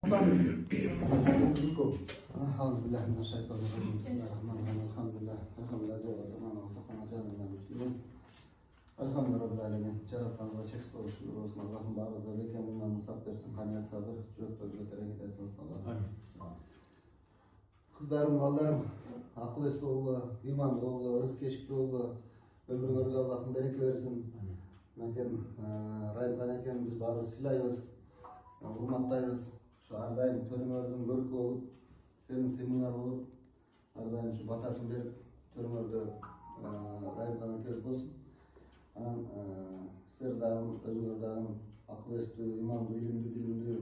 أعوذ بالله من الشيطان الرجيم بسم الله الرحمن الرحيم الحمد لله وقدرنا وسخنا جعلنا مسلمين الحمد لله رب العالمين жаратқанға шексіз шүкір болсын Аллахым барлығы бекем иманын сақ берсін қаният сабыр жүректерге берекет етсін қыздарым балдарым ақыл-ес болуға иман болуға ырыс кешік болуға өміріңізге Аллахым береке берсін әкем Райымхан әкем біз барлығы сыйлаймыз құрматтаймыз әрдайым төріңердің көркі болып сенің сыймыңар болып әрдайым şu батасын беріп төріңерді Райымхан әкем болсын сіздер дағым өзіңер дағым ақыл-есті иманды илімді білімді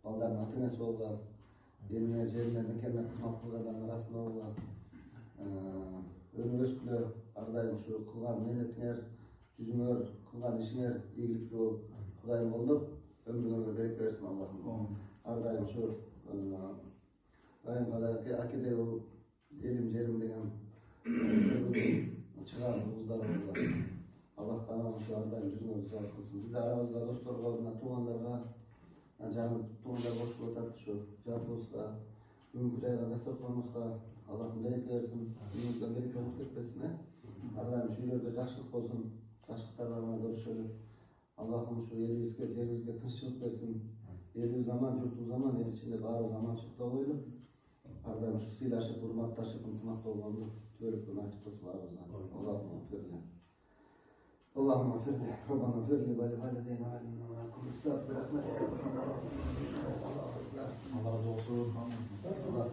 балдардың ата-енесі болуға еліне жеріне мекеніне қызмат қылғандардың арасында болуға өніп өскілі әрдайым şu қылған менетіңер жүзіңер қылған ішіңер игілікті болып құдайым болдық өміріңерге береке берсін Аллахым әрдайым şu Райымхан әкедей болып елім жерім деген шығар ұлыздар болуға Аллах тағала şu әрдайым жүзіңерді жауап қылсын бізде арамызда достарға мына туғандарға жаңа туғандар қосып отырады şu жапырылысқа бүгінгі жайған дастарханымызға Аллахым береке берсін үйімізге береке болып кетпесін әрдайым şu үйлерде жақсылық болсын жақсылықтарға көрішелі Аллахым şu елімізге жерімізге тыныштық берсін елу заман жұрту заман ел ішінде барлық заманшылықта қойылып әрдайым şu сыйлашып hurmattashib ынтымақта болғанды төрікті насип қылсын бәрімізге اللهم اغفر لي ربنا اغفر لي ولوالدينا وعلمنا معكم بالصبر برحمتك. الله